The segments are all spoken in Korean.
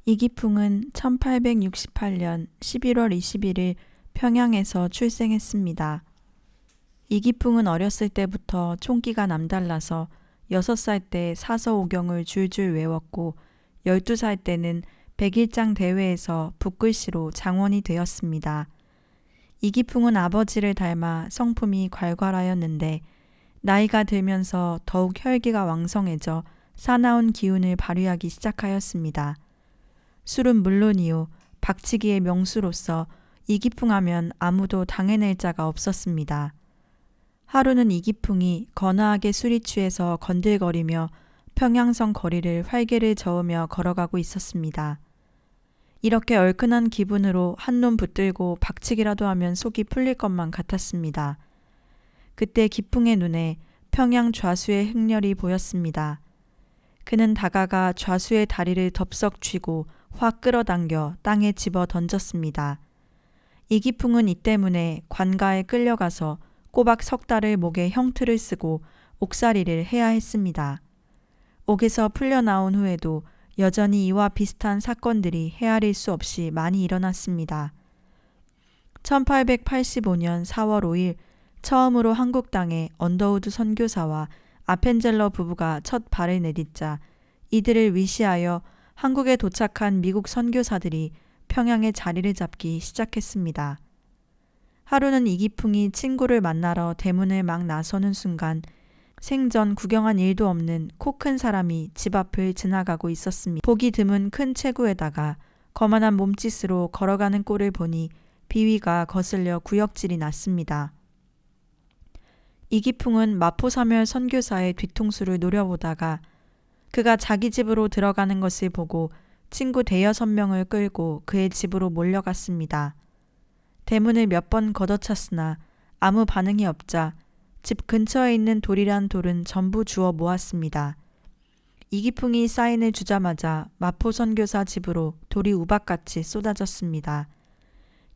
이기풍은 1868년 11월 21일 평양에서 출생했습니다. 이기풍은 어렸을 때부터 총기가 남달라서 6살 때 사서오경을 줄줄 외웠고 12살 때는 백일장 대회에서 붓글씨로 장원이 되었습니다. 이기풍은 아버지를 닮아 성품이 괄괄하였는데 나이가 들면서 더욱 혈기가 왕성해져 사나운 기운을 발휘하기 시작하였습니다. 술은 물론이요, 박치기의 명수로서 이기풍하면 아무도 당해낼 자가 없었습니다. 하루는 이기풍이 거나하게 술이 취해서 건들거리며 평양성 거리를 활개를 저으며 걸어가고 있었습니다. 이렇게 얼큰한 기분으로 한눈 붙들고 박치기라도 하면 속이 풀릴 것만 같았습니다. 그때 기풍의 눈에 평양 좌수의 행렬이 보였습니다. 그는 다가가 좌수의 다리를 덥석 쥐고 확 끌어당겨 땅에 집어 던졌습니다. 이기풍은 이 때문에 관가에 끌려가서 꼬박 3달을 목에 형틀을 쓰고 옥살이를 해야 했습니다. 옥에서 풀려나온 후에도 여전히 이와 비슷한 사건들이 헤아릴 수 없이 많이 일어났습니다. 1885년 4월 5일 처음으로 한국 땅에 언더우드 선교사와 아펜젤러 부부가 첫 발을 내딛자 이들을 위시하여 한국에 도착한 미국 선교사들이 평양에 자리를 잡기 시작했습니다. 하루는 이기풍이 친구를 만나러 대문을 막 나서는 순간 생전 구경한 일도 없는 코 큰 사람이 집 앞을 지나가고 있었습니다. 보기 드문 큰 체구에다가 거만한 몸짓으로 걸어가는 꼴을 보니 비위가 거슬려 구역질이 났습니다. 이기풍은 마포사멸 선교사의 뒤통수를 노려보다가 그가 자기 집으로 들어가는 것을 보고 친구 5-6명을 끌고 그의 집으로 몰려갔습니다. 대문을 몇 번 걷어찼으나 아무 반응이 없자 집 근처에 있는 돌이란 돌은 전부 주워 모았습니다. 이기풍이 사인을 주자마자 마포 선교사 집으로 돌이 우박같이 쏟아졌습니다.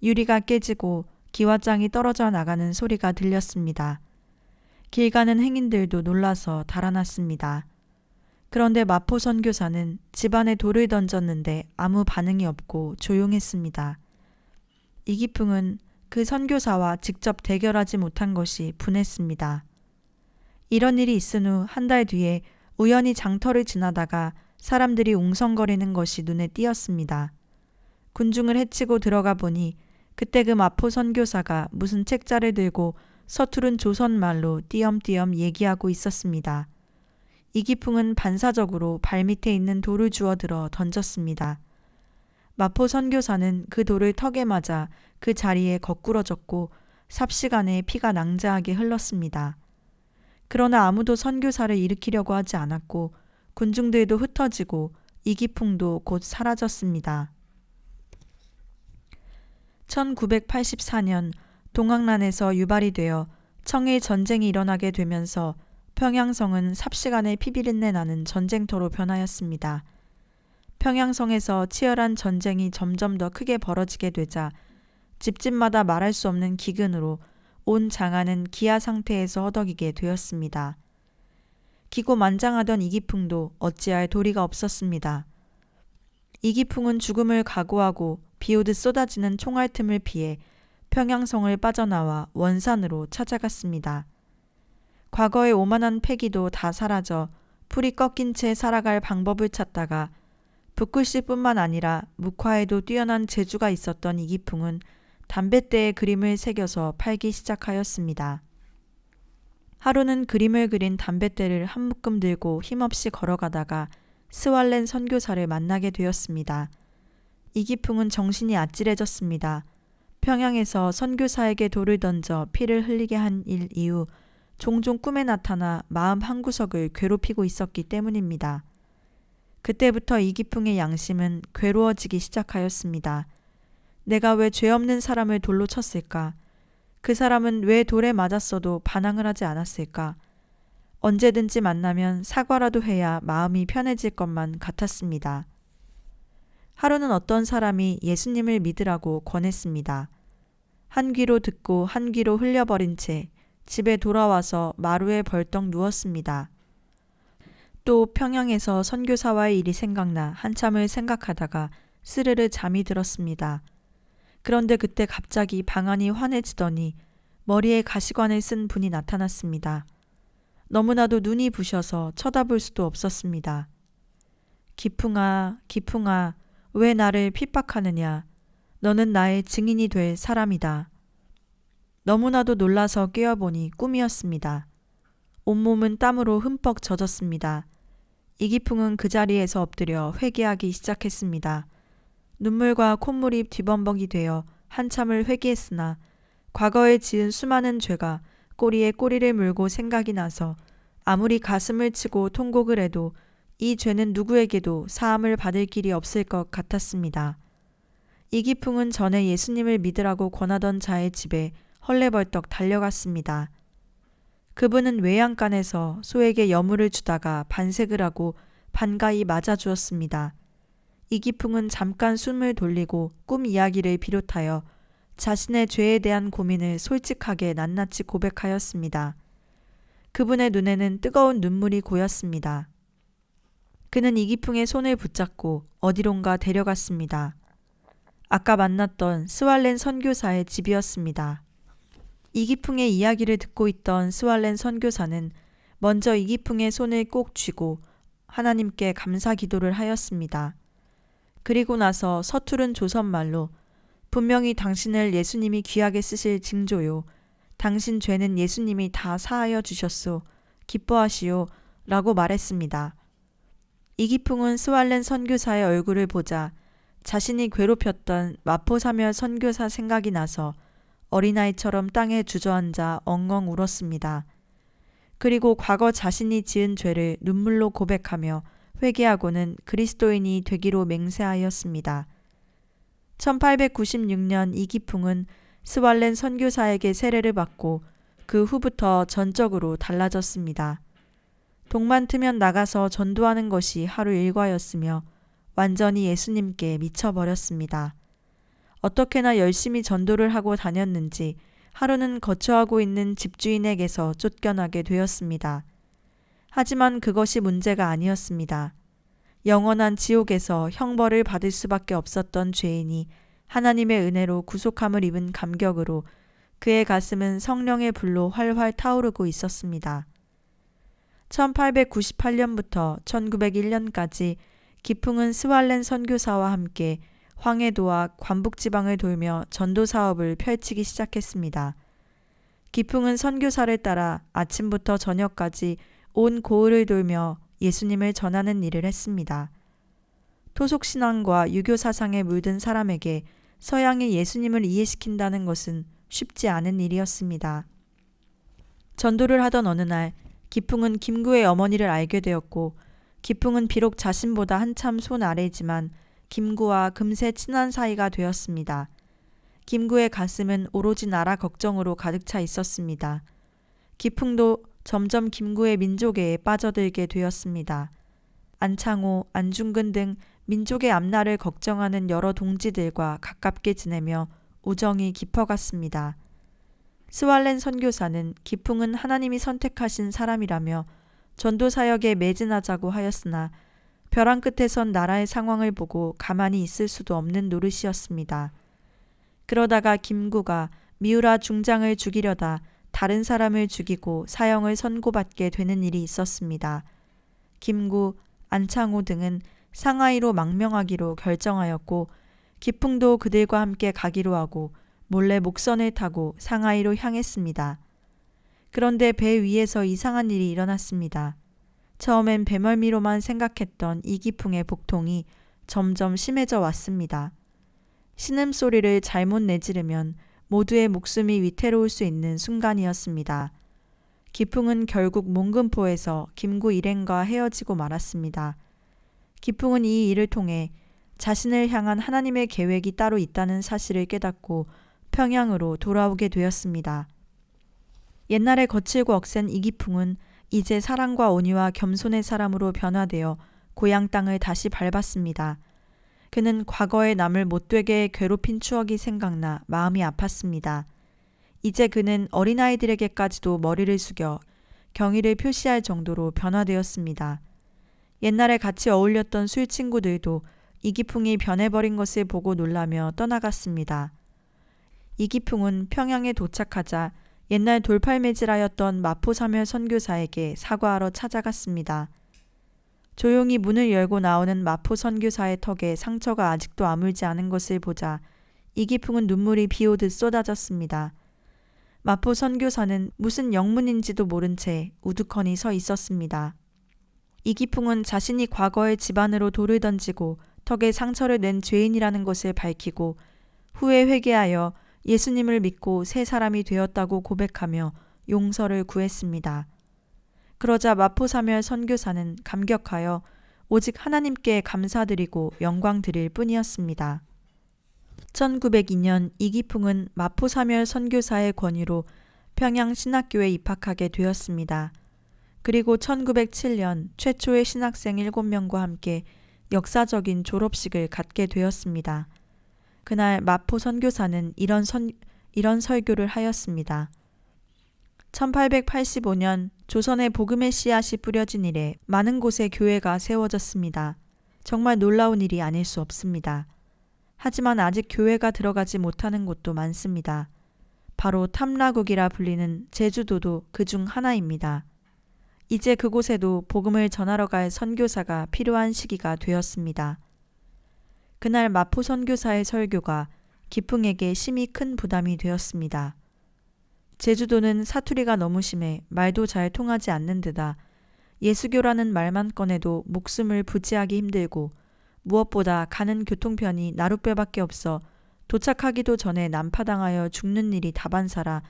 유리가 깨지고 기와장이 떨어져 나가는 소리가 들렸습니다. 길 가는 행인들도 놀라서 달아났습니다. 그런데 마포 선교사는 집안에 돌을 던졌는데 아무 반응이 없고 조용했습니다. 이기풍은 그 선교사와 직접 대결하지 못한 것이 분했습니다. 이런 일이 있은 후 1달 뒤에 우연히 장터를 지나다가 사람들이 웅성거리는 것이 눈에 띄었습니다. 군중을 헤치고 들어가 보니 그때 그 마포 선교사가 무슨 책자를 들고 서투른 조선말로 띄엄띄엄 얘기하고 있었습니다. 이기풍은 반사적으로 발밑에 있는 돌을 주워들어 던졌습니다. 마포 선교사는 그 돌을 턱에 맞아 그 자리에 거꾸러졌고 삽시간에 피가 낭자하게 흘렀습니다. 그러나 아무도 선교사를 일으키려고 하지 않았고 군중들도 흩어지고 이기풍도 곧 사라졌습니다. 1984년 동학난에서 유발이 되어 청일 전쟁이 일어나게 되면서 평양성은 삽시간에 피비린내 나는 전쟁터로 변하였습니다. 평양성에서 치열한 전쟁이 점점 더 크게 벌어지게 되자 집집마다 말할 수 없는 기근으로 온 장안은 기아 상태에서 허덕이게 되었습니다. 기고만장하던 이기풍도 어찌할 도리가 없었습니다. 이기풍은 죽음을 각오하고 비오듯 쏟아지는 총알 틈을 피해 평양성을 빠져나와 원산으로 찾아갔습니다. 과거의 오만한 패기도 다 사라져 풀이 꺾인 채 살아갈 방법을 찾다가 붓글씨뿐만 아니라 묵화에도 뛰어난 재주가 있었던 이기풍은 담뱃대에 그림을 새겨서 팔기 시작하였습니다. 하루는 그림을 그린 담뱃대를 한 묶음 들고 힘없이 걸어가다가 스왈렌 선교사를 만나게 되었습니다. 이기풍은 정신이 아찔해졌습니다. 평양에서 선교사에게 돌을 던져 피를 흘리게 한 일 이후 종종 꿈에 나타나 마음 한구석을 괴롭히고 있었기 때문입니다. 그때부터 이기풍의 양심은 괴로워지기 시작하였습니다. 내가 왜 죄 없는 사람을 돌로 쳤을까? 그 사람은 왜 돌에 맞았어도 반항을 하지 않았을까? 언제든지 만나면 사과라도 해야 마음이 편해질 것만 같았습니다. 하루는 어떤 사람이 예수님을 믿으라고 권했습니다. 한 귀로 듣고 한 귀로 흘려버린 채 집에 돌아와서 마루에 벌떡 누웠습니다. 또 평양에서 선교사와의 일이 생각나 한참을 생각하다가 스르르 잠이 들었습니다. 그런데 그때 갑자기 방안이 환해지더니 머리에 가시관을 쓴 분이 나타났습니다. 너무나도 눈이 부셔서 쳐다볼 수도 없었습니다. 기풍아, 기풍아, 왜 나를 핍박하느냐? 너는 나의 증인이 될 사람이다. 너무나도 놀라서 깨어보니 꿈이었습니다. 온몸은 땀으로 흠뻑 젖었습니다. 이기풍은 그 자리에서 엎드려 회개하기 시작했습니다. 눈물과 콧물이 뒤범벅이 되어 한참을 회개했으나 과거에 지은 수많은 죄가 꼬리에 꼬리를 물고 생각이 나서 아무리 가슴을 치고 통곡을 해도 이 죄는 누구에게도 사함을 받을 길이 없을 것 같았습니다. 이기풍은 전에 예수님을 믿으라고 권하던 자의 집에 헐레벌떡 달려갔습니다. 그분은 외양간에서 소에게 여물을 주다가 반색을 하고 반가이 맞아주었습니다. 이기풍은 잠깐 숨을 돌리고 꿈 이야기를 비롯하여 자신의 죄에 대한 고민을 솔직하게 낱낱이 고백하였습니다. 그분의 눈에는 뜨거운 눈물이 고였습니다. 그는 이기풍의 손을 붙잡고 어디론가 데려갔습니다. 아까 만났던 스왈렌 선교사의 집이었습니다. 이기풍의 이야기를 듣고 있던 스왈렌 선교사는 먼저 이기풍의 손을 꼭 쥐고 하나님께 감사 기도를 하였습니다. 그리고 나서 서투른 조선말로 분명히 당신을 예수님이 귀하게 쓰실 징조요. 당신 죄는 예수님이 다 사하여 주셨소. 기뻐하시오. 라고 말했습니다. 이기풍은 스왈렌 선교사의 얼굴을 보자 자신이 괴롭혔던 마포사멸 선교사 생각이 나서 어린아이처럼 땅에 주저앉아 엉엉 울었습니다. 그리고 과거 자신이 지은 죄를 눈물로 고백하며 회개하고는 그리스도인이 되기로 맹세하였습니다. 1896년 이기풍은 스왈렌 선교사에게 세례를 받고 그 후부터 전적으로 달라졌습니다. 동만 트면 나가서 전도하는 것이 하루 일과였으며 완전히 예수님께 미쳐버렸습니다. 어떻게나 열심히 전도를 하고 다녔는지 하루는 거처하고 있는 집주인에게서 쫓겨나게 되었습니다. 하지만 그것이 문제가 아니었습니다. 영원한 지옥에서 형벌을 받을 수밖에 없었던 죄인이 하나님의 은혜로 구속함을 입은 감격으로 그의 가슴은 성령의 불로 활활 타오르고 있었습니다. 1898년부터 1901년까지 기풍은 스왈렌 선교사와 함께 황해도와 관북지방을 돌며 전도 사업을 펼치기 시작했습니다. 기풍은 선교사를 따라 아침부터 저녁까지 온 고을을 돌며 예수님을 전하는 일을 했습니다. 토속신앙과 유교 사상에 물든 사람에게 서양의 예수님을 이해시킨다는 것은 쉽지 않은 일이었습니다. 전도를 하던 어느 날 기풍은 김구의 어머니를 알게 되었고 기풍은 비록 자신보다 한참 손 아래지만 김구와 금세 친한 사이가 되었습니다. 김구의 가슴은 오로지 나라 걱정으로 가득 차 있었습니다. 기풍도 점점 김구의 민족애에 빠져들게 되었습니다. 안창호, 안중근 등 민족의 앞날을 걱정하는 여러 동지들과 가깝게 지내며 우정이 깊어갔습니다. 스왈렌 선교사는 기풍은 하나님이 선택하신 사람이라며 전도 사역에 매진하자고 하였으나 벼랑 끝에 선 나라의 상황을 보고 가만히 있을 수도 없는 노릇이었습니다. 그러다가 김구가 미우라 중장을 죽이려다 다른 사람을 죽이고 사형을 선고받게 되는 일이 있었습니다. 김구, 안창호 등은 상하이로 망명하기로 결정하였고 기풍도 그들과 함께 가기로 하고 몰래 목선을 타고 상하이로 향했습니다. 그런데 배 위에서 이상한 일이 일어났습니다. 처음엔 배멀미로만 생각했던 이기풍의 복통이 점점 심해져 왔습니다. 신음소리를 잘못 내지르면 모두의 목숨이 위태로울 수 있는 순간이었습니다. 기풍은 결국 몽금포에서 김구 일행과 헤어지고 말았습니다. 기풍은 이 일을 통해 자신을 향한 하나님의 계획이 따로 있다는 사실을 깨닫고 평양으로 돌아오게 되었습니다. 옛날에 거칠고 억센 이기풍은 이제 사랑과 온유와 겸손의 사람으로 변화되어 고향 땅을 다시 밟았습니다. 그는 과거에 남을 못되게 괴롭힌 추억이 생각나 마음이 아팠습니다. 이제 그는 어린아이들에게까지도 머리를 숙여 경의를 표시할 정도로 변화되었습니다. 옛날에 같이 어울렸던 술 친구들도 이기풍이 변해버린 것을 보고 놀라며 떠나갔습니다. 이기풍은 평양에 도착하자 옛날 돌팔매질하였던 마포사멸 선교사에게 사과하러 찾아갔습니다. 조용히 문을 열고 나오는 마포 선교사의 턱에 상처가 아직도 아물지 않은 것을 보자 이기풍은 눈물이 비오듯 쏟아졌습니다. 마포 선교사는 무슨 영문인지도 모른 채 우두커니 서 있었습니다. 이기풍은 자신이 과거의 집안으로 돌을 던지고 턱에 상처를 낸 죄인이라는 것을 밝히고 후에 회개하여 예수님을 믿고 새 사람이 되었다고 고백하며 용서를 구했습니다. 그러자 마포사멸 선교사는 감격하여 오직 하나님께 감사드리고 영광 드릴 뿐이었습니다. 1902년 이기풍은 마포사멸 선교사의 권유로 평양신학교에 입학하게 되었습니다. 그리고 1907년 최초의 신학생 7명과 함께 역사적인 졸업식을 갖게 되었습니다. 그날 마포 선교사는 이런 설교를 하였습니다. 1885년 조선에 복음의 씨앗이 뿌려진 이래 많은 곳에 교회가 세워졌습니다. 정말 놀라운 일이 아닐 수 없습니다. 하지만 아직 교회가 들어가지 못하는 곳도 많습니다. 바로 탐라국이라 불리는 제주도도 그중 하나입니다. 이제 그곳에도 복음을 전하러 갈 선교사가 필요한 시기가 되었습니다. 그날 마포 선교사의 설교가 기풍에게 심히 큰 부담이 되었습니다. 제주도는 사투리가 너무 심해 말도 잘 통하지 않는 데다 예수교라는 말만 꺼내도 목숨을 부지하기 힘들고 무엇보다 가는 교통편이 나룻배밖에 없어 도착하기도 전에 난파당하여 죽는 일이 다반사라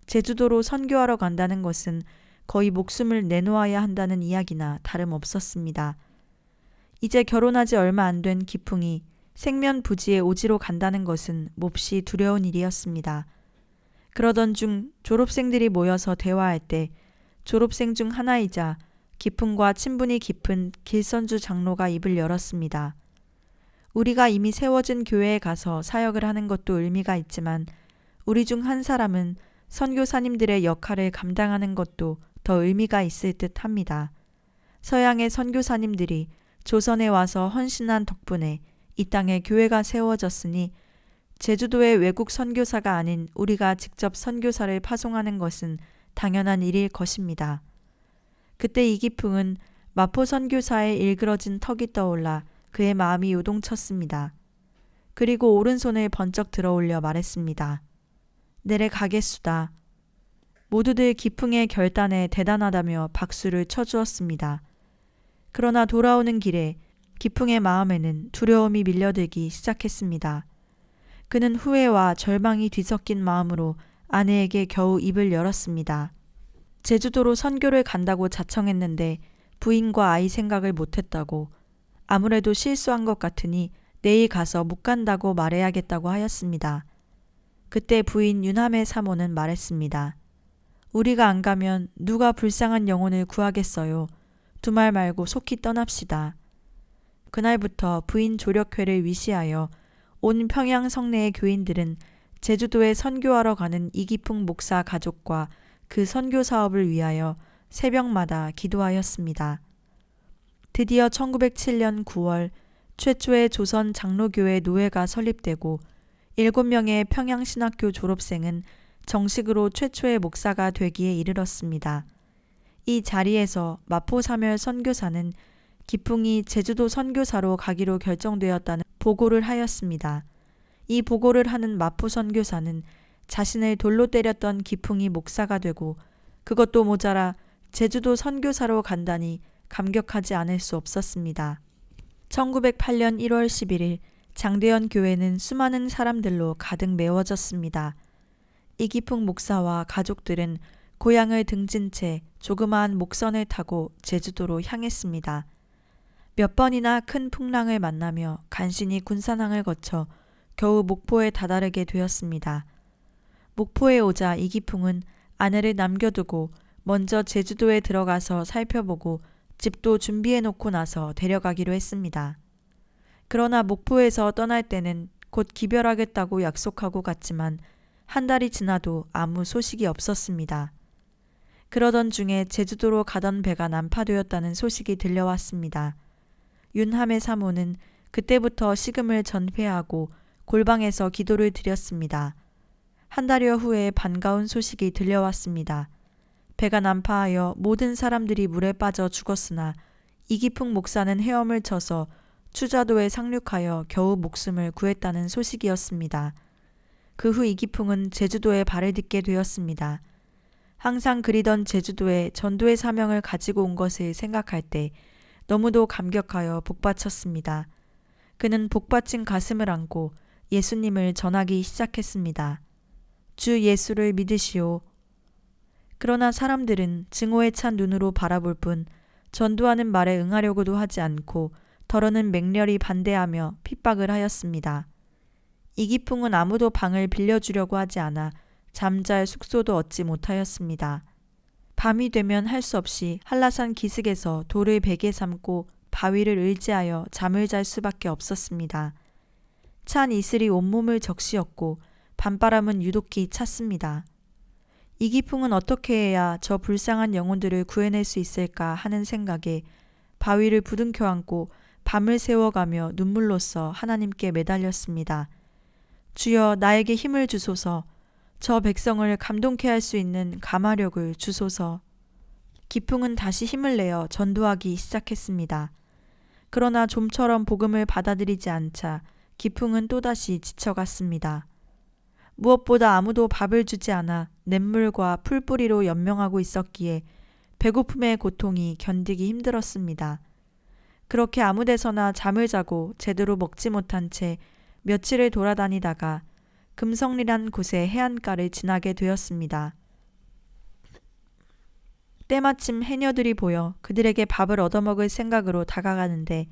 제주도로 선교하러 간다는 것은 거의 목숨을 내놓아야 한다는 이야기나 다름없었습니다. 이제 결혼하지 얼마 안 된 기풍이 생면부지에 오지로 간다는 것은 몹시 두려운 일이었습니다. 그러던 중 졸업생들이 모여서 대화할 때 졸업생 중 하나이자 기풍과 친분이 깊은 길선주 장로가 입을 열었습니다. 우리가 이미 세워진 교회에 가서 사역을 하는 것도 의미가 있지만 우리 중 한 사람은 선교사님들의 역할을 감당하는 것도 더 의미가 있을 듯 합니다. 서양의 선교사님들이 조선에 와서 헌신한 덕분에 이 땅에 교회가 세워졌으니 제주도의 외국 선교사가 아닌 우리가 직접 선교사를 파송하는 것은 당연한 일일 것입니다. 그때 이기풍은 마포 선교사의 일그러진 턱이 떠올라 그의 마음이 요동쳤습니다. 그리고 오른손을 번쩍 들어올려 말했습니다. 내려가겠수다. 모두들 기풍의 결단에 대단하다며 박수를 쳐주었습니다. 그러나 돌아오는 길에 기풍의 마음에는 두려움이 밀려들기 시작했습니다. 그는 후회와 절망이 뒤섞인 마음으로 아내에게 겨우 입을 열었습니다. 제주도로 선교를 간다고 자청했는데 부인과 아이 생각을 못했다고, 아무래도 실수한 것 같으니 내일 가서 못 간다고 말해야겠다고 하였습니다. 그때 부인 유남의 사모는 말했습니다. 우리가 안 가면 누가 불쌍한 영혼을 구하겠어요. 두말 말고 속히 떠납시다. 그날부터 부인 조력회를 위시하여 온 평양 성내의 교인들은 제주도에 선교하러 가는 이기풍 목사 가족과 그 선교 사업을 위하여 새벽마다 기도하였습니다. 드디어 1907년 9월 최초의 조선 장로교회 노회가 설립되고 7명의 평양신학교 졸업생은 정식으로 최초의 목사가 되기에 이르렀습니다. 이 자리에서 마포사멸 선교사는 기풍이 제주도 선교사로 가기로 결정되었다는 보고를 하였습니다. 이 보고를 하는 마포 선교사는 자신을 돌로 때렸던 기풍이 목사가 되고 그것도 모자라 제주도 선교사로 간다니 감격하지 않을 수 없었습니다. 1908년 1월 11일 장대현 교회는 수많은 사람들로 가득 메워졌습니다. 이기풍 목사와 가족들은 고향을 등진 채 조그마한 목선을 타고 제주도로 향했습니다. 몇 번이나 큰 풍랑을 만나며 간신히 군산항을 거쳐 겨우 목포에 다다르게 되었습니다. 목포에 오자 이기풍은 아내를 남겨두고 먼저 제주도에 들어가서 살펴보고 집도 준비해놓고 나서 데려가기로 했습니다. 그러나 목포에서 떠날 때는 곧 기별하겠다고 약속하고 갔지만 한 달이 지나도 아무 소식이 없었습니다. 그러던 중에 제주도로 가던 배가 난파되었다는 소식이 들려왔습니다. 윤함의 사모는 그때부터 식음을 전폐하고 골방에서 기도를 드렸습니다. 한 달여 후에 반가운 소식이 들려왔습니다. 배가 난파하여 모든 사람들이 물에 빠져 죽었으나 이기풍 목사는 헤엄을 쳐서 추자도에 상륙하여 겨우 목숨을 구했다는 소식이었습니다. 그 후 이기풍은 제주도에 발을 딛게 되었습니다. 항상 그리던 제주도에 전도의 사명을 가지고 온 것을 생각할 때 너무도 감격하여 복받쳤습니다. 그는 복받친 가슴을 안고 예수님을 전하기 시작했습니다. 주 예수를 믿으시오. 그러나 사람들은 증오에 찬 눈으로 바라볼 뿐 전도하는 말에 응하려고도 하지 않고 더러는 맹렬히 반대하며 핍박을 하였습니다. 이기풍은 아무도 방을 빌려주려고 하지 않아 잠잘 숙소도 얻지 못하였습니다. 밤이 되면 할 수 없이 한라산 기슭에서 돌을 베개 삼고 바위를 의지하여 잠을 잘 수밖에 없었습니다. 찬 이슬이 온몸을 적시었고 밤바람은 유독히 찼습니다. 이기풍은 어떻게 해야 저 불쌍한 영혼들을 구해낼 수 있을까 하는 생각에 바위를 부둥켜 안고 밤을 새워가며 눈물로써 하나님께 매달렸습니다. 주여 나에게 힘을 주소서. 저 백성을 감동케 할 수 있는 감화력을 주소서. 기풍은 다시 힘을 내어 전도하기 시작했습니다. 그러나 좀처럼 복음을 받아들이지 않자 기풍은 또다시 지쳐갔습니다. 무엇보다 아무도 밥을 주지 않아 냇물과 풀뿌리로 연명하고 있었기에 배고픔의 고통이 견디기 힘들었습니다. 그렇게 아무 데서나 잠을 자고 제대로 먹지 못한 채 며칠을 돌아다니다가 금성리란 곳의 해안가를 지나게 되었습니다. 때마침 해녀들이 보여 그들에게 밥을 얻어먹을 생각으로 다가가는데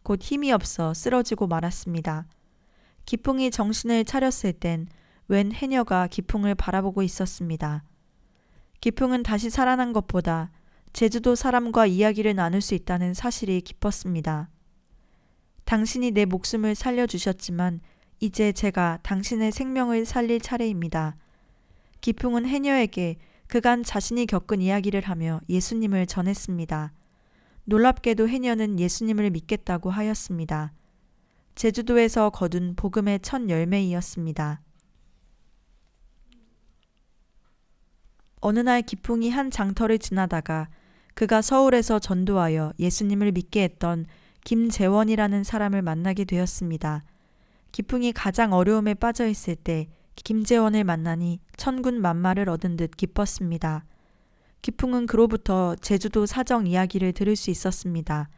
곧 힘이 없어 쓰러지고 말았습니다. 기풍이 정신을 차렸을 땐 웬 해녀가 기풍을 바라보고 있었습니다. 기풍은 다시 살아난 것보다 제주도 사람과 이야기를 나눌 수 있다는 사실이 기뻤습니다. 당신이 내 목숨을 살려주셨지만 이제 제가 당신의 생명을 살릴 차례입니다. 기풍은 해녀에게 그간 자신이 겪은 이야기를 하며 예수님을 전했습니다. 놀랍게도 해녀는 예수님을 믿겠다고 하였습니다. 제주도에서 거둔 복음의 첫 열매이었습니다. 어느 날 기풍이 한 장터를 지나다가 그가 서울에서 전도하여 예수님을 믿게 했던 김재원이라는 사람을 만나게 되었습니다. 기풍이 가장 어려움에 빠져 있을 때 김재원을 만나니 천군만마를 얻은 듯 기뻤습니다. 기풍은 그로부터 제주도 사정 이야기를 들을 수 있었습니다.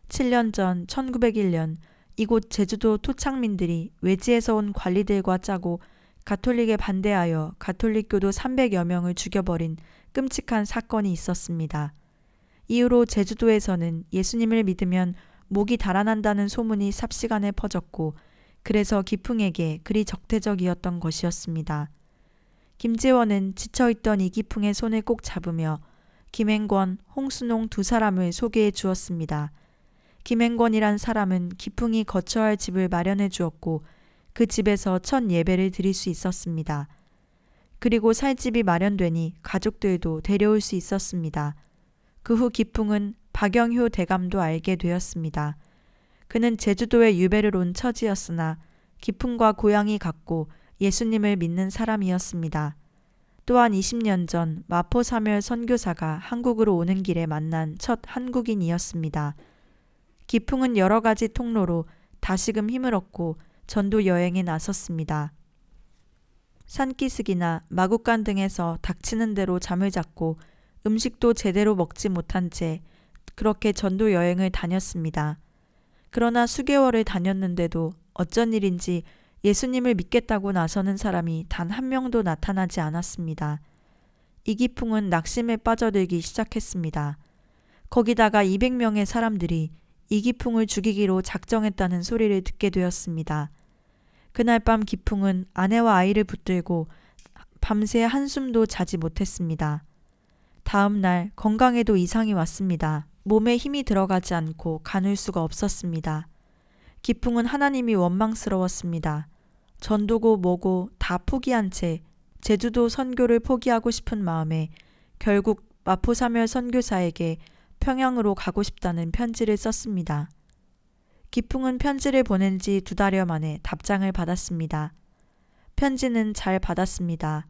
7년 전 1901년 이곳 제주도 토착민들이 외지에서 온 관리들과 짜고 가톨릭에 반대하여 가톨릭교도 300여 명을 죽여버린 끔찍한 사건이 있었습니다. 이후로 제주도에서는 예수님을 믿으면 목이 달아난다는 소문이 삽시간에 퍼졌고 그래서 기풍에게 그리 적대적이었던 것이었습니다. 김재원은 지쳐있던 이기풍의 손을 꼭 잡으며 김행권, 홍순홍 두 사람을 소개해 주었습니다. 김행권이란 사람은 기풍이 거처할 집을 마련해 주었고 그 집에서 첫 예배를 드릴 수 있었습니다. 그리고 살 집이 마련되니 가족들도 데려올 수 있었습니다. 그 후 기풍은 박영효 대감도 알게 되었습니다. 그는 제주도에 유배를 온 처지였으나 기풍과 고향이 같고 예수님을 믿는 사람이었습니다. 또한 20년 전 마포사멸 선교사가 한국으로 오는 길에 만난 첫 한국인이었습니다. 기풍은 여러 가지 통로로 다시금 힘을 얻고 전도 여행에 나섰습니다. 산기슭이나 마국간 등에서 닥치는 대로 잠을 잤고 음식도 제대로 먹지 못한 채 그렇게 전도 여행을 다녔습니다. 그러나 수개월을 다녔는데도 어쩐 일인지 예수님을 믿겠다고 나서는 사람이 단 한 명도 나타나지 않았습니다. 이기풍은 낙심에 빠져들기 시작했습니다. 거기다가 200명의 사람들이 이기풍을 죽이기로 작정했다는 소리를 듣게 되었습니다. 그날 밤 기풍은 아내와 아이를 붙들고 밤새 한숨도 자지 못했습니다. 다음 날 건강에도 이상이 왔습니다. 몸에 힘이 들어가지 않고 가눌 수가 없었습니다. 기풍은 하나님이 원망스러웠습니다. 전도고 뭐고 다 포기한 채 제주도 선교를 포기하고 싶은 마음에 결국 마포사멸 선교사에게 평양으로 가고 싶다는 편지를 썼습니다. 기풍은 편지를 보낸 지 2달여 만에 답장을 받았습니다. 편지는 잘 받았습니다.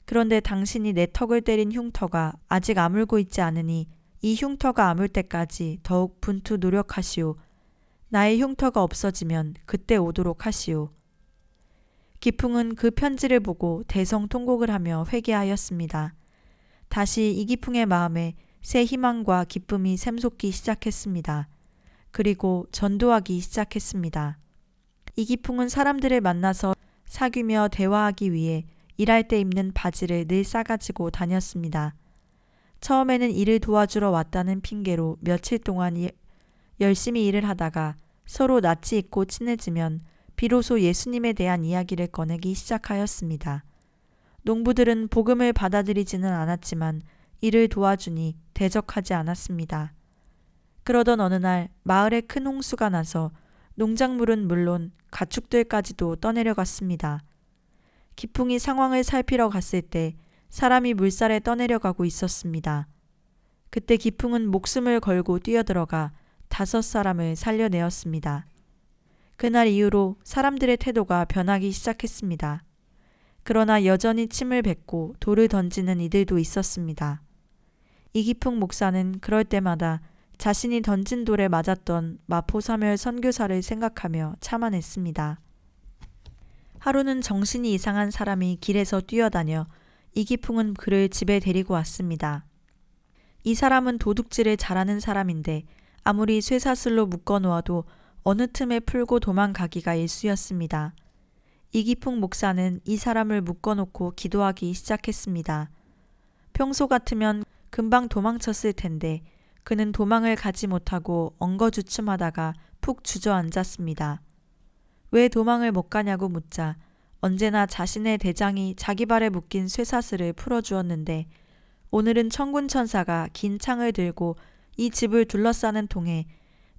그런데 당신이 내 턱을 때린 흉터가 아직 아물고 있지 않으니 이 흉터가 아물 때까지 더욱 분투 노력하시오. 나의 흉터가 없어지면 그때 오도록 하시오. 기풍은 그 편지를 보고 대성통곡을 하며 회개하였습니다. 다시 이기풍의 마음에 새 희망과 기쁨이 샘솟기 시작했습니다. 그리고 전도하기 시작했습니다. 이기풍은 사람들을 만나서 사귀며 대화하기 위해 일할 때 입는 바지를 늘 싸가지고 다녔습니다. 처음에는 일을 도와주러 왔다는 핑계로 며칠 동안 열심히 일을 하다가 서로 낯이 익고 친해지면 비로소 예수님에 대한 이야기를 꺼내기 시작하였습니다. 농부들은 복음을 받아들이지는 않았지만 이를 도와주니 대적하지 않았습니다. 그러던 어느 날 마을에 큰 홍수가 나서 농작물은 물론 가축들까지도 떠내려갔습니다. 기풍이 상황을 살피러 갔을 때 사람이 물살에 떠내려가고 있었습니다. 그때 기풍은 목숨을 걸고 뛰어들어가 5사람을 살려내었습니다. 그날 이후로 사람들의 태도가 변하기 시작했습니다. 그러나 여전히 침을 뱉고 돌을 던지는 이들도 있었습니다. 이기풍 목사는 그럴 때마다 자신이 던진 돌에 맞았던 마포사멸 선교사를 생각하며 참아냈습니다. 하루는 정신이 이상한 사람이 길에서 뛰어다녀 이기풍은 그를 집에 데리고 왔습니다. 이 사람은 도둑질을 잘하는 사람인데 아무리 쇠사슬로 묶어놓아도 어느 틈에 풀고 도망가기가 일쑤였습니다. 이기풍 목사는 이 사람을 묶어놓고 기도하기 시작했습니다. 평소 같으면 금방 도망쳤을 텐데 그는 도망을 가지 못하고 엉거주춤하다가 푹 주저앉았습니다. 왜 도망을 못 가냐고 묻자 언제나 자신의 대장이 자기 발에 묶인 쇠사슬을 풀어주었는데 오늘은 천군천사가 긴 창을 들고 이 집을 둘러싸는 통에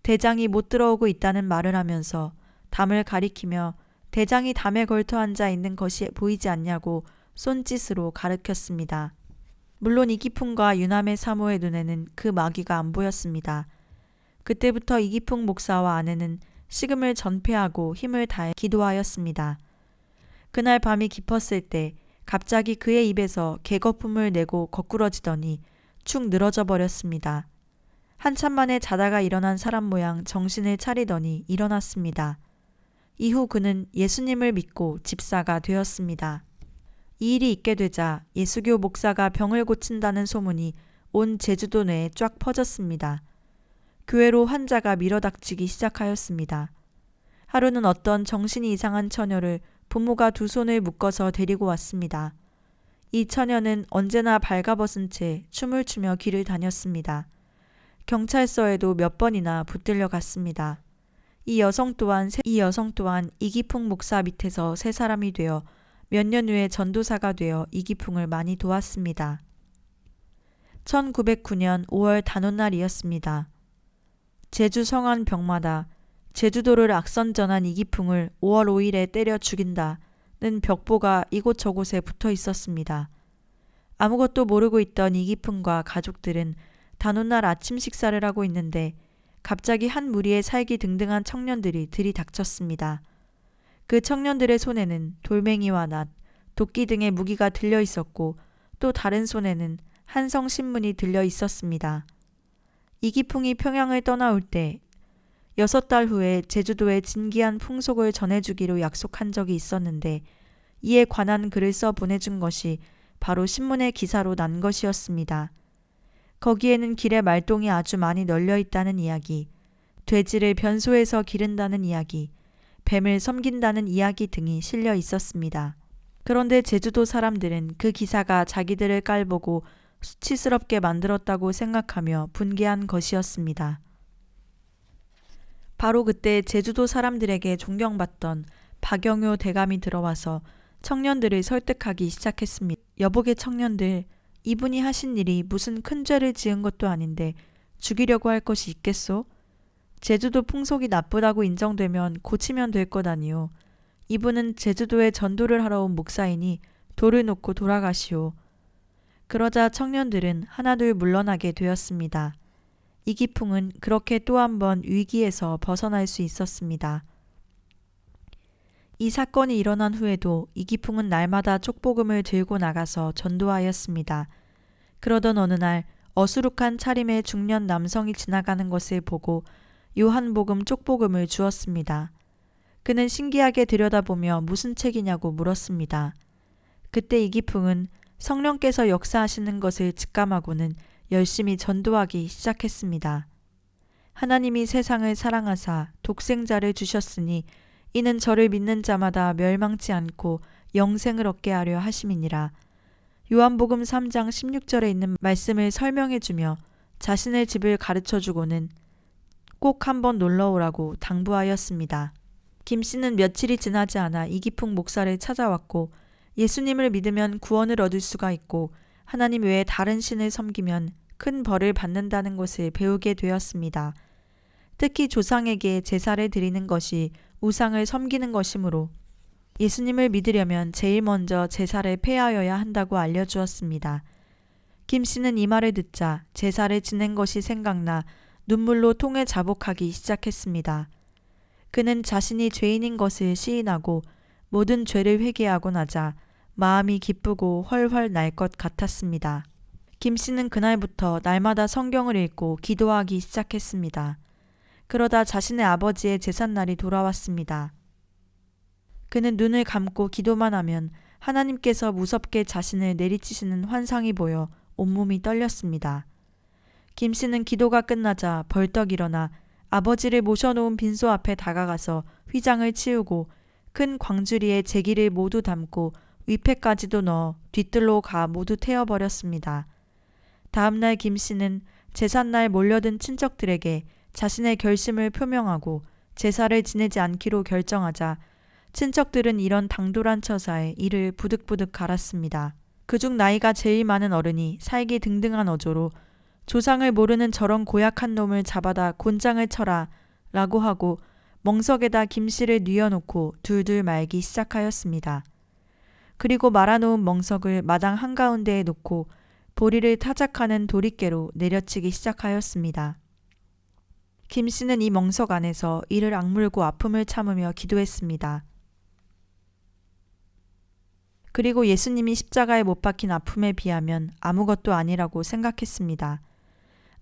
대장이 못 들어오고 있다는 말을 하면서 담을 가리키며 대장이 담에 걸터 앉아 있는 것이 보이지 않냐고 손짓으로 가르쳤습니다. 물론 이기풍과 유남의 사모의 눈에는 그 마귀가 안 보였습니다. 그때부터 이기풍 목사와 아내는 식음을 전폐하고 힘을 다해 기도하였습니다. 그날 밤이 깊었을 때 갑자기 그의 입에서 개거품을 내고 거꾸러지더니 축 늘어져 버렸습니다. 한참 만에 자다가 일어난 사람 모양 정신을 차리더니 일어났습니다. 이후 그는 예수님을 믿고 집사가 되었습니다. 이 일이 있게 되자 예수교 목사가 병을 고친다는 소문이 온 제주도 내에 쫙 퍼졌습니다. 교회로 환자가 밀어닥치기 시작하였습니다. 하루는 어떤 정신이 이상한 처녀를 부모가 2손을 묶어서 데리고 왔습니다. 이 처녀는 언제나 발가벗은 채 춤을 추며 길을 다녔습니다. 경찰서에도 몇 번이나 붙들려 갔습니다. 이 여성 또한 이기풍 목사 밑에서 새 사람이 되어 몇 년 후에 전도사가 되어 이기풍을 많이 도왔습니다. 1909년 5월 단오날이었습니다. 제주 성안 벽마다 제주도를 악선전한 이기풍을 5월 5일에 때려 죽인다는 벽보가 이곳저곳에 붙어 있었습니다. 아무것도 모르고 있던 이기풍과 가족들은 단오날 아침 식사를 하고 있는데 갑자기 한 무리의 살기 등등한 청년들이 들이닥쳤습니다. 그 청년들의 손에는 돌멩이와 낫, 도끼 등의 무기가 들려 있었고 또 다른 손에는 한성 신문이 들려 있었습니다. 이기풍이 평양을 떠나올 때 6달 후에 제주도의 진기한 풍속을 전해주기로 약속한 적이 있었는데 이에 관한 글을 써 보내준 것이 바로 신문의 기사로 난 것이었습니다. 거기에는 길에 말똥이 아주 많이 널려 있다는 이야기, 돼지를 변소에서 기른다는 이야기, 뱀을 섬긴다는 이야기 등이 실려 있었습니다. 그런데 제주도 사람들은 그 기사가 자기들을 깔보고 수치스럽게 만들었다고 생각하며 분개한 것이었습니다. 바로 그때 제주도 사람들에게 존경받던 박영효 대감이 들어와서 청년들을 설득하기 시작했습니다. 여보게 청년들, 이분이 하신 일이 무슨 큰 죄를 지은 것도 아닌데 죽이려고 할 것이 있겠소? 제주도 풍속이 나쁘다고 인정되면 고치면 될 것 아니오. 이분은 제주도에 전도를 하러 온 목사이니 돌을 놓고 돌아가시오. 그러자 청년들은 하나둘 물러나게 되었습니다. 이기풍은 그렇게 또 한 번 위기에서 벗어날 수 있었습니다. 이 사건이 일어난 후에도 이기풍은 날마다 촉복음을 들고 나가서 전도하였습니다. 그러던 어느 날 어수룩한 차림의 중년 남성이 지나가는 것을 보고 요한복음 촉복음을 주었습니다. 그는 신기하게 들여다보며 무슨 책이냐고 물었습니다. 그때 이기풍은 성령께서 역사하시는 것을 직감하고는 열심히 전도하기 시작했습니다. 하나님이 세상을 사랑하사 독생자를 주셨으니 이는 저를 믿는 자마다 멸망치 않고 영생을 얻게 하려 하심이니라. 요한복음 3장 16절에 있는 말씀을 설명해주며 자신의 집을 가르쳐주고는 꼭 한번 놀러오라고 당부하였습니다. 김 씨는 며칠이 지나지 않아 이기풍 목사를 찾아왔고 예수님을 믿으면 구원을 얻을 수가 있고 하나님 외에 다른 신을 섬기면 큰 벌을 받는다는 것을 배우게 되었습니다. 특히 조상에게 제사를 드리는 것이 우상을 섬기는 것이므로 예수님을 믿으려면 제일 먼저 제사를 폐하여야 한다고 알려주었습니다. 김 씨는 이 말을 듣자 제사를 지낸 것이 생각나 눈물로 통을 자복하기 시작했습니다. 그는 자신이 죄인인 것을 시인하고 모든 죄를 회개하고 나자 마음이 기쁘고 훨훨 날 것 같았습니다. 김 씨는 그날부터 날마다 성경을 읽고 기도하기 시작했습니다. 그러다 자신의 아버지의 제삿날이 돌아왔습니다. 그는 눈을 감고 기도만 하면 하나님께서 무섭게 자신을 내리치시는 환상이 보여 온몸이 떨렸습니다. 김 씨는 기도가 끝나자 벌떡 일어나 아버지를 모셔놓은 빈소 앞에 다가가서 휘장을 치우고 큰 광주리에 제기를 모두 담고 위패까지도 넣어 뒤뜰로 가 모두 태워버렸습니다. 다음날 김 씨는 제삿날 몰려든 친척들에게 자신의 결심을 표명하고 제사를 지내지 않기로 결정하자 친척들은 이런 당돌한 처사에 이를 부득부득 갈았습니다. 그중 나이가 제일 많은 어른이 살기 등등한 어조로 조상을 모르는 저런 고약한 놈을 잡아다 곤장을 쳐라 라고 하고 멍석에다 김 씨를 뉘어놓고 둘둘 말기 시작하였습니다. 그리고 말아놓은 멍석을 마당 한가운데에 놓고 보리를 타작하는 도리깨로 내려치기 시작하였습니다. 김 씨는 이 멍석 안에서 이를 악물고 아픔을 참으며 기도했습니다. 그리고 예수님이 십자가에 못 박힌 아픔에 비하면 아무것도 아니라고 생각했습니다.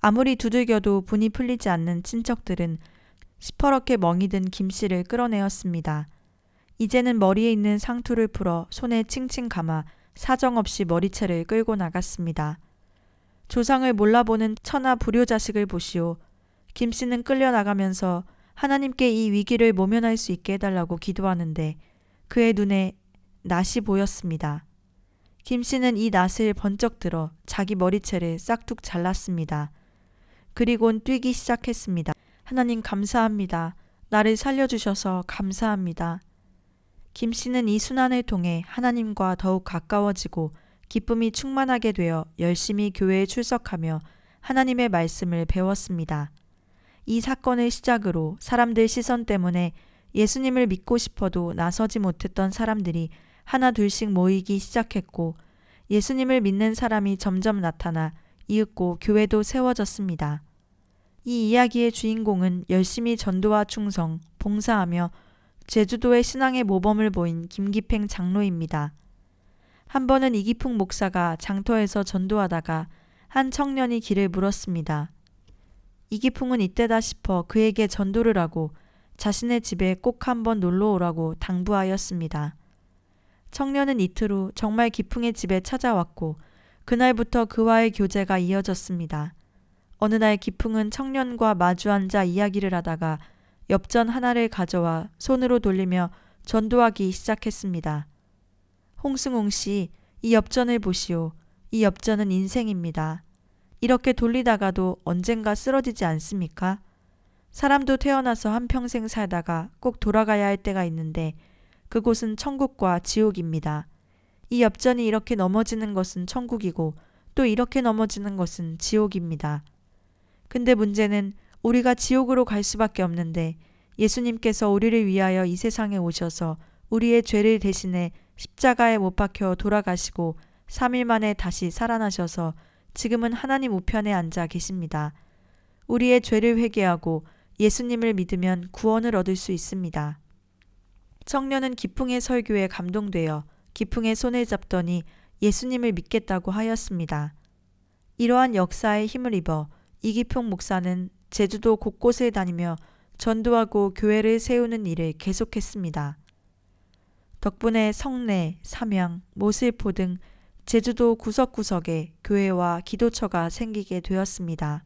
아무리 두들겨도 분이 풀리지 않는 친척들은 시퍼렇게 멍이 든 김 씨를 끌어내었습니다. 이제는 머리에 있는 상투를 풀어 손에 칭칭 감아 사정없이 머리채를 끌고 나갔습니다. 조상을 몰라보는 천하 불효자식을 보시오. 김 씨는 끌려나가면서 하나님께 이 위기를 모면할 수 있게 해달라고 기도하는데 그의 눈에 낫이 보였습니다. 김 씨는 이 낫을 번쩍 들어 자기 머리채를 싹둑 잘랐습니다. 그리곤 뛰기 시작했습니다. 하나님 감사합니다. 나를 살려주셔서 감사합니다. 김 씨는 이 순환을 통해 하나님과 더욱 가까워지고 기쁨이 충만하게 되어 열심히 교회에 출석하며 하나님의 말씀을 배웠습니다. 이 사건을 시작으로 사람들 시선 때문에 예수님을 믿고 싶어도 나서지 못했던 사람들이 하나 둘씩 모이기 시작했고 예수님을 믿는 사람이 점점 나타나 이윽고 교회도 세워졌습니다. 이 이야기의 주인공은 열심히 전도와 충성, 봉사하며 제주도의 신앙의 모범을 보인 김기팽 장로입니다. 한 번은 이기풍 목사가 장터에서 전도하다가 한 청년이 길을 물었습니다. 이기풍은 이때다 싶어 그에게 전도를 하고 자신의 집에 꼭 한번 놀러 오라고 당부하였습니다. 청년은 이틀 후 정말 기풍의 집에 찾아왔고 그날부터 그와의 교제가 이어졌습니다. 어느 날 기풍은 청년과 마주 앉아 이야기를 하다가 엽전 하나를 가져와 손으로 돌리며 전도하기 시작했습니다. 홍승홍 씨, 이 엽전을 보시오. 이 엽전은 인생입니다. 이렇게 돌리다가도 언젠가 쓰러지지 않습니까? 사람도 태어나서 한평생 살다가 꼭 돌아가야 할 때가 있는데 그곳은 천국과 지옥입니다. 이 엽전이 이렇게 넘어지는 것은 천국이고 또 이렇게 넘어지는 것은 지옥입니다. 근데 문제는 우리가 지옥으로 갈 수밖에 없는데 예수님께서 우리를 위하여 이 세상에 오셔서 우리의 죄를 대신해 십자가에 못 박혀 돌아가시고 3일 만에 다시 살아나셔서 지금은 하나님 우편에 앉아 계십니다. 우리의 죄를 회개하고 예수님을 믿으면 구원을 얻을 수 있습니다. 청년은 기풍의 설교에 감동되어 기풍의 손을 잡더니 예수님을 믿겠다고 하였습니다. 이러한 역사에 힘을 입어 이기풍 목사는 제주도 곳곳을 다니며 전도하고 교회를 세우는 일을 계속했습니다. 덕분에 성내, 삼양, 모슬포 등 제주도 구석구석에 교회와 기도처가 생기게 되었습니다.